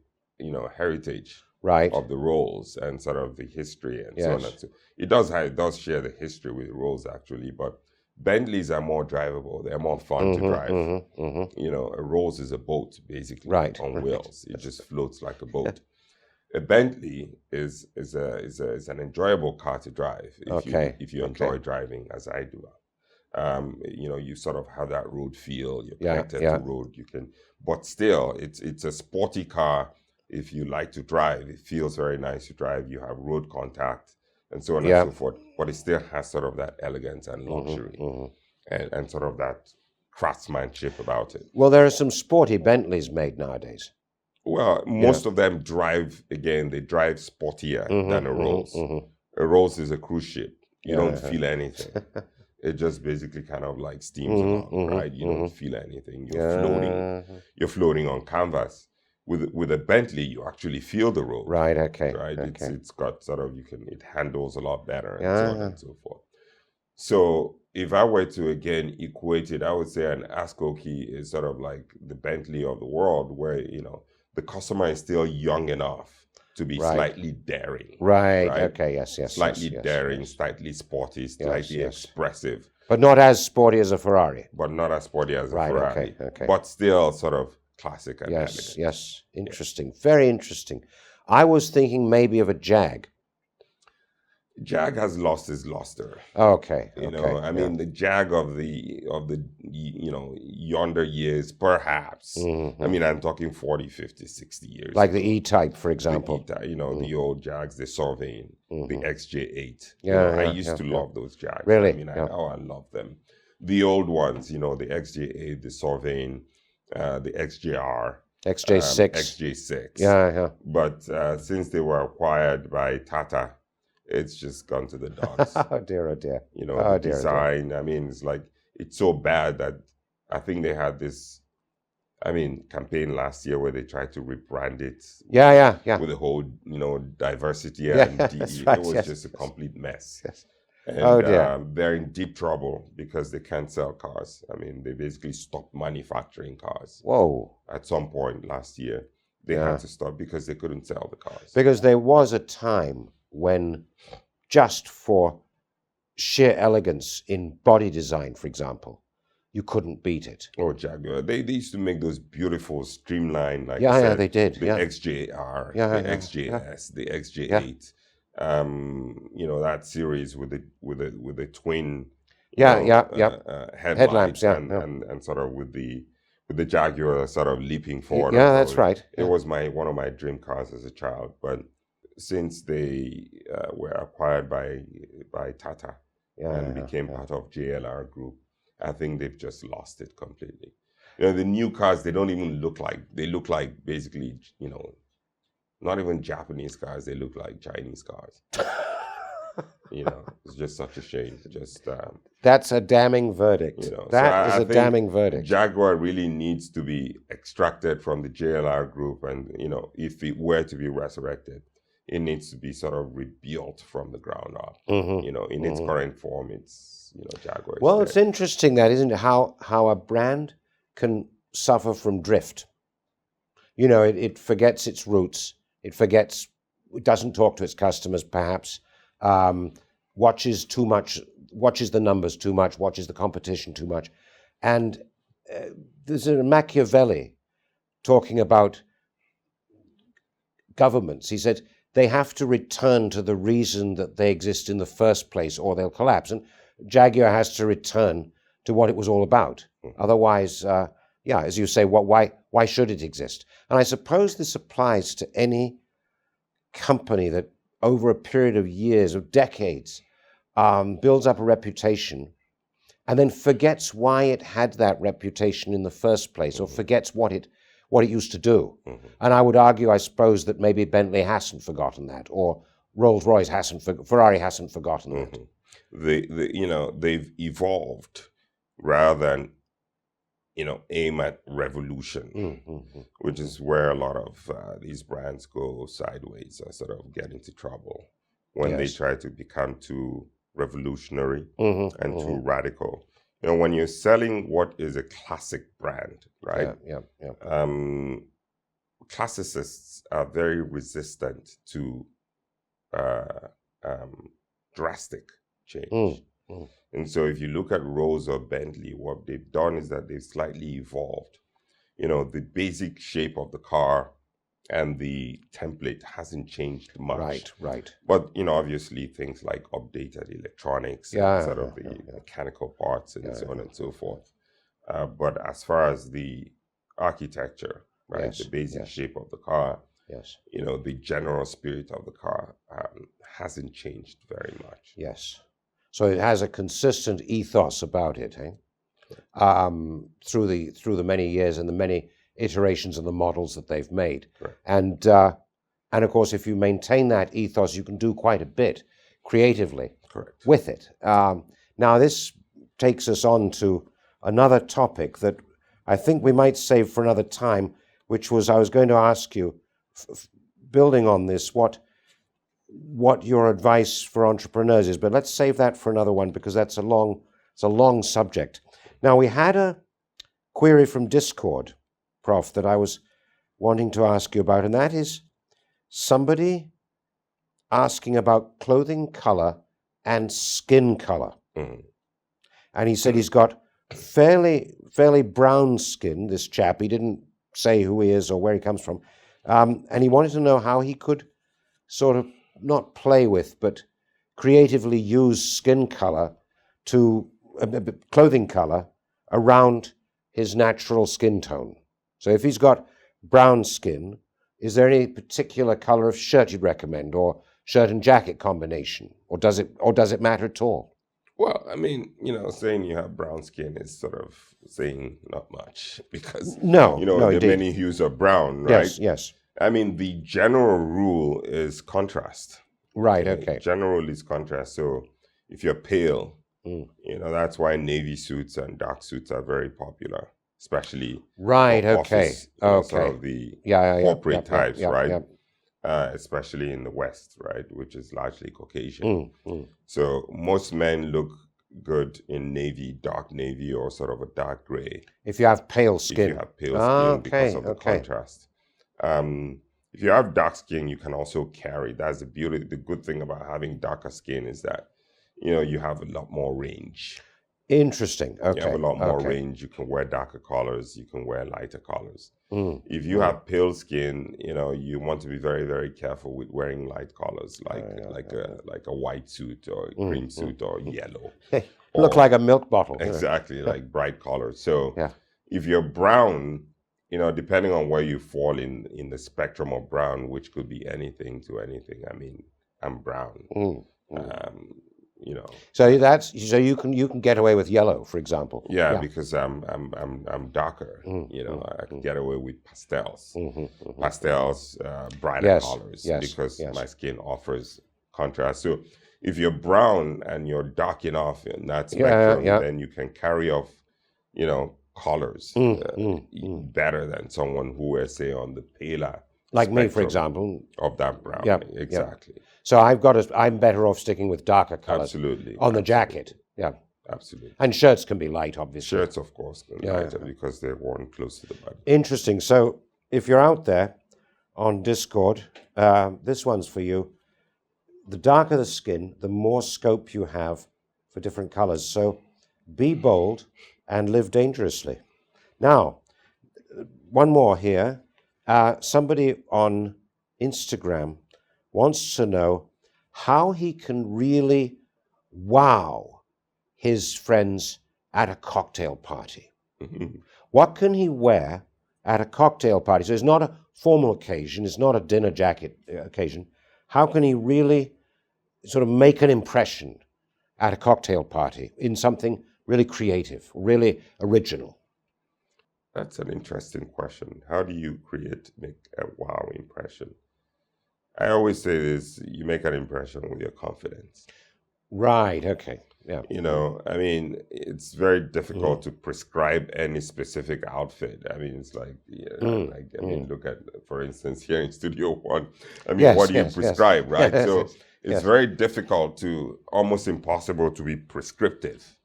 Speaker 2: heritage of the Rolls and sort of the history and so on and so. It does share the history with Rolls actually, but Bentleys are more drivable. They're more fun to drive. A Rolls is a boat basically on wheels. It just floats like a boat. A Bentley is an enjoyable car to drive if you enjoy driving, as I do. You sort of have that road feel. You're connected to road. But still, it's a sporty car. If you like to drive, it feels very nice to drive. You have road contact and so on and so forth. But it still has sort of that elegance and luxury and sort of that craftsmanship about it.
Speaker 1: Well, there are some sporty Bentleys made nowadays.
Speaker 2: Well, most of them drive sportier than a Rolls. A Rolls is a cruise ship. You don't feel anything. It just basically kind of like steams along, right? You don't feel anything. You're floating on canvas. With a Bentley, you actually feel the road.
Speaker 1: Right, okay.
Speaker 2: Right? Okay. It's got sort of, it handles a lot better and so on and so forth. So if I were to, again, equate it, I would say an AskOkey is sort of like the Bentley of the world where, the customer is still young enough to be slightly daring.
Speaker 1: Right, okay, yes.
Speaker 2: Slightly daring, slightly sporty, slightly expressive.
Speaker 1: But not as sporty as a Ferrari.
Speaker 2: But not as sporty as a Ferrari.
Speaker 1: Okay.
Speaker 2: But still sort of classic and elegant.
Speaker 1: Yes. Interesting. Very interesting. I was thinking maybe of a Jag.
Speaker 2: Jag has lost his luster.
Speaker 1: Okay.
Speaker 2: I mean, the Jag of the yonder years, perhaps. I mean, I'm talking 40, 50, 60 years.
Speaker 1: Like the E-Type, for example.
Speaker 2: The old Jags, the Sauvain, the XJ8. I used to love those Jags.
Speaker 1: Really?
Speaker 2: I mean, I love them. The old ones, the XJ8, the Sauvain, the XJR.
Speaker 1: XJ6.
Speaker 2: XJ6.
Speaker 1: Yeah.
Speaker 2: But since they were acquired by Tata, it's just gone to the dogs.
Speaker 1: Oh dear.
Speaker 2: The design, I mean, it's so bad that I think they had this, campaign last year where they tried to rebrand it.
Speaker 1: Yeah.
Speaker 2: With the whole, diversity and
Speaker 1: right,
Speaker 2: it was just a complete mess.
Speaker 1: Yes.
Speaker 2: And they're in deep trouble because they can't sell cars. I mean, they basically stopped manufacturing cars.
Speaker 1: Whoa.
Speaker 2: At some point last year, they had to stop because they couldn't sell the cars.
Speaker 1: Because there was a time when, just for sheer elegance in body design, for example, you couldn't beat it.
Speaker 2: Oh, Jaguar. They used to make those beautiful streamlined, like
Speaker 1: Yeah,
Speaker 2: you
Speaker 1: yeah,
Speaker 2: said,
Speaker 1: they did.
Speaker 2: the
Speaker 1: Yeah,
Speaker 2: XJR,
Speaker 1: yeah,
Speaker 2: the
Speaker 1: yeah,
Speaker 2: XJS, the
Speaker 1: yeah,
Speaker 2: XJ8. You know, that series with the twin, you
Speaker 1: yeah,
Speaker 2: know,
Speaker 1: yeah, yeah. Headlamps.
Speaker 2: headlights,
Speaker 1: Yeah, yeah,
Speaker 2: and sort of with the Jaguar sort of leaping forward and
Speaker 1: yeah. That's
Speaker 2: forward.
Speaker 1: right.
Speaker 2: It
Speaker 1: Yeah.
Speaker 2: was one of my dream cars as a child, but since they were acquired by Tata
Speaker 1: Yeah,
Speaker 2: and
Speaker 1: yeah,
Speaker 2: became
Speaker 1: yeah.
Speaker 2: part of JLR Group, I think they've just lost it completely. You know, the new cars, they don't even look like, they look like basically, you know, not even Japanese cars, they look like Chinese cars. You know, it's just such a shame. Just,
Speaker 1: That's a damning verdict.
Speaker 2: you know, so
Speaker 1: That is
Speaker 2: I
Speaker 1: a
Speaker 2: think
Speaker 1: damning verdict.
Speaker 2: Jaguar really needs to be extracted from the JLR Group. And, you know, if it were to be resurrected, it needs to be sort of rebuilt from the ground up. You know, in its current form, it's, you know, Jaguar is
Speaker 1: Well,
Speaker 2: dead.
Speaker 1: it's interesting that, isn't it? How a brand can suffer from drift. You know, it forgets its roots. It forgets. It doesn't talk to its customers, perhaps. Watches too much. Watches the numbers too much. Watches the competition too much. And there's a Machiavelli talking about governments. He said they have to return to the reason that they exist in the first place, or they'll collapse. And Jaguar has to return to what it was all about. Otherwise, yeah, as you say, why should it exist? And I suppose this applies to any company that over a period of years, of decades, builds up a reputation and then forgets why it had that reputation in the first place, or forgets what it used to do. And I would argue, I suppose, that maybe Bentley hasn't forgotten that, or Rolls-Royce hasn't, Ferrari hasn't forgotten that.
Speaker 2: You know, they've evolved rather than, you know, aim at revolution, which is where a lot of these brands go sideways or sort of get into trouble when they try to become too revolutionary and too radical. You know, when you're selling what is a classic brand, right? Classicists are very resistant to drastic change. And so if you look at Rolls or Bentley, what they've done is that they've slightly evolved. You know, the basic shape of the car and the template hasn't changed much.
Speaker 1: Right.
Speaker 2: But, you know, obviously things like updated electronics and sort of the mechanical parts and so on and so forth. But as far as the architecture, right, the basic shape of the car, you know, the general spirit of the car hasn't changed very much.
Speaker 1: Yes. So it has a consistent ethos about it, eh? Through the many years and the many iterations of the models that they've made. And of course, if you maintain that ethos, you can do quite a bit creatively with it. Now, this takes us on to another topic that I think we might save for another time, which was, I was going to ask you, building on this, what your advice for entrepreneurs is, but let's save that for another one, because it's a long subject. Now, we had a query from Discord, Prof, that I was wanting to ask you about, and that is somebody asking about clothing color and skin color. And he said he's got fairly brown skin, this chap. He didn't say who he is or where he comes from. And he wanted to know how he could sort of not play with, but creatively use skin color to clothing color around his natural skin tone. So if he's got brown skin, is there any particular color of shirt you'd recommend, or shirt and jacket combination, or does it matter at all?
Speaker 2: Well, I mean, you know, saying you have brown skin is sort of saying not much, because you know, there are many hues of brown, right?
Speaker 1: Yes.
Speaker 2: I mean, the general rule is contrast.
Speaker 1: Right, okay.
Speaker 2: General is contrast. So if you're pale, you know, that's why navy suits and dark suits are very popular, especially office, sort of the corporate types, right? Especially in the West, right, which is largely Caucasian. So most men look good in navy, dark navy, or sort of a dark gray.
Speaker 1: If you have pale skin.
Speaker 2: If you have pale skin, because of the contrast. If you have dark skin, you can also carry. That's the beauty. The good thing about having darker skin is that, you know, you have a lot more range.
Speaker 1: Interesting. Okay.
Speaker 2: You have a lot more
Speaker 1: okay.
Speaker 2: range. You can wear darker colors. You can wear lighter colors.
Speaker 1: Mm.
Speaker 2: If you have pale skin, you want to be very, very careful with wearing light colors, like a white suit or a cream suit or yellow.
Speaker 1: Look like a milk bottle.
Speaker 2: Exactly, like bright colors. So
Speaker 1: Yeah.
Speaker 2: if you're brown, depending on where you fall in the spectrum of brown, which could be anything to anything. I mean, I'm brown.
Speaker 1: So you can get away with yellow, for example.
Speaker 2: Yeah, because I'm darker. I can get away with pastels, brighter colors, because my skin offers contrast. So if you're brown and you're dark enough in that spectrum, then you can carry off, colors better than someone who is, say, on the paler.
Speaker 1: Like me, for example.
Speaker 2: Of that brown. Exactly.
Speaker 1: Yep. So I'm better off sticking with darker colors.
Speaker 2: Absolutely.
Speaker 1: On the jacket. Yeah.
Speaker 2: Absolutely.
Speaker 1: And shirts can be light, obviously.
Speaker 2: Shirts, of course, can be lighter because they're worn close to the body.
Speaker 1: Interesting. So if you're out there on Discord, this one's for you. The darker the skin, the more scope you have for different colors. So be bold and live dangerously. Now, one more here. Somebody on Instagram wants to know how he can really wow his friends at a cocktail party. What can he wear at a cocktail party? So it's not a formal occasion, it's not a dinner jacket occasion. How can he really sort of make an impression at a cocktail party in something really creative, really original?
Speaker 2: That's an interesting question. How do you make a wow impression? I always say this, you make an impression with your confidence. Right,
Speaker 1: okay. Yeah.
Speaker 2: I mean, it's very difficult to prescribe any specific outfit. I mean, it's like, look at, for instance, here in Studio One. I mean, what do you prescribe, right? So it's very difficult almost impossible to be prescriptive.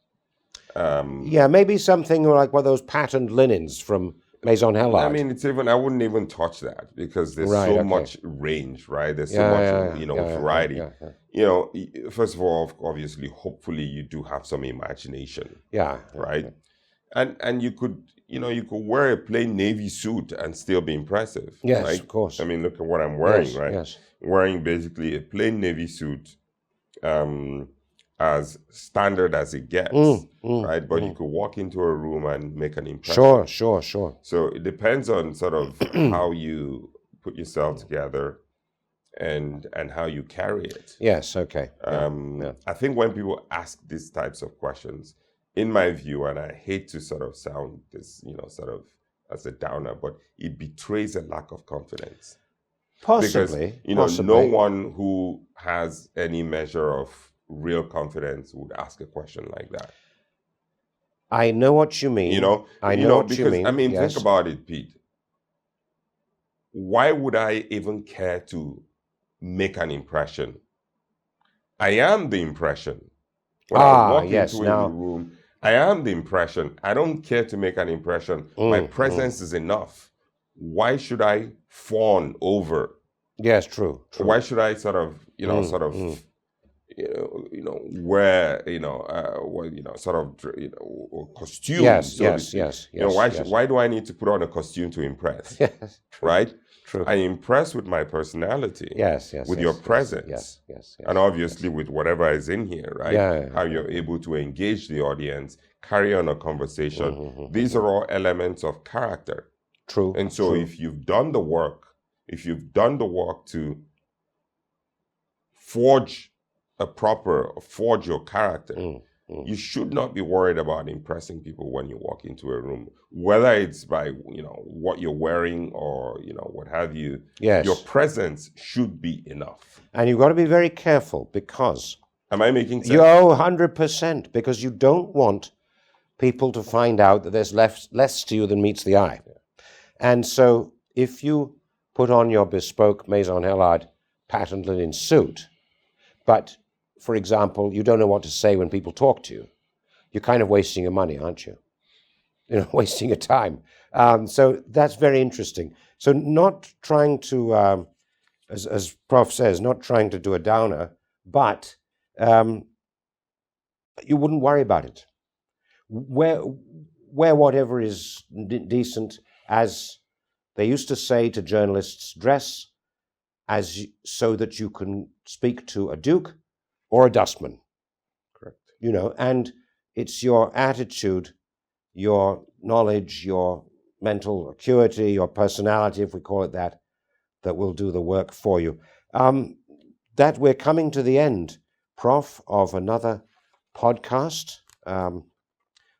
Speaker 1: Maybe something like one of those patterned linens from Maison Hellard.
Speaker 2: I mean, I wouldn't even touch that because there's so much range, right? There's so much, variety. First of all, obviously, hopefully you do have some imagination. Right? And you could wear a plain navy suit and still be impressive.
Speaker 1: Yes,
Speaker 2: right?
Speaker 1: Of course.
Speaker 2: I mean, look at what I'm wearing, right?
Speaker 1: Yes.
Speaker 2: Wearing basically a plain navy suit, as standard as it gets, right? But you could walk into a room and make an impression.
Speaker 1: Sure.
Speaker 2: So it depends on sort of how you put yourself together and how you carry it.
Speaker 1: Yes, okay.
Speaker 2: I think when people ask these types of questions, in my view, and I hate to sort of sound this, sort of as a downer, but it betrays a lack of confidence.
Speaker 1: Possibly.
Speaker 2: Because, no one who has any measure of real confidence would ask a question like that.
Speaker 1: I know what you mean.
Speaker 2: I mean, think about it, Pete. Why would I even care to make an impression? I am the impression. When I walk into a room, I am the impression. I don't care to make an impression. My presence is enough. Why should I fawn over?
Speaker 1: Yes, true.
Speaker 2: Why should I sort of, wear, costume.
Speaker 1: Yes.
Speaker 2: Why do I need to put on a costume to impress?
Speaker 1: Yes,
Speaker 2: right?
Speaker 1: True.
Speaker 2: I impress with my personality.
Speaker 1: Yes.
Speaker 2: With your presence.
Speaker 1: Yes.
Speaker 2: And obviously with whatever is in here, right?
Speaker 1: Yeah.
Speaker 2: How you're able to engage the audience, carry on a conversation. These are all elements of character.
Speaker 1: True.
Speaker 2: And so if you've done the work to forge your character, you should not be worried about impressing people when you walk into a room, whether it's by what you're wearing or what have you.
Speaker 1: Yes.
Speaker 2: Your presence should be enough.
Speaker 1: And you've got to be very careful because
Speaker 2: am I making sense?
Speaker 1: 100%, because you don't want people to find out that there's less to you than meets the eye. And so if you put on your bespoke Maison Hellard patterned linen suit, but for example, you don't know what to say when people talk to you, you're kind of wasting your money, aren't you? Wasting your time. So that's very interesting. So not trying to, as Prof says, not trying to do a downer, but you wouldn't worry about it. wear whatever is decent. As they used to say to journalists, dress so that you can speak to a duke or a dustman.
Speaker 2: Correct.
Speaker 1: You know, and it's your attitude, your knowledge, your mental acuity, your personality, if we call it that, that will do the work for you. That we're coming to the end, Prof, of another podcast.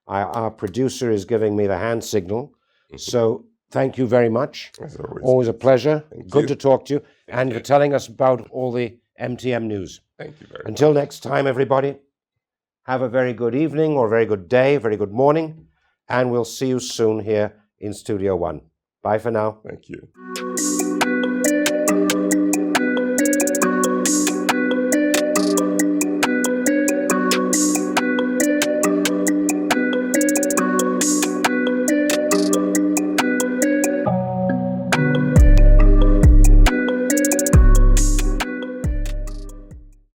Speaker 1: Our producer is giving me the hand signal. So thank you very much.
Speaker 2: As
Speaker 1: always a pleasure. Good
Speaker 2: you.
Speaker 1: to talk to you.
Speaker 2: Thank
Speaker 1: For
Speaker 2: you.
Speaker 1: telling us about all the MTM news.
Speaker 2: Thank you very much.
Speaker 1: Until next time, everybody, have a very good evening or a very good day, very good morning, and we'll see you soon here in Studio One. Bye for now.
Speaker 2: Thank you.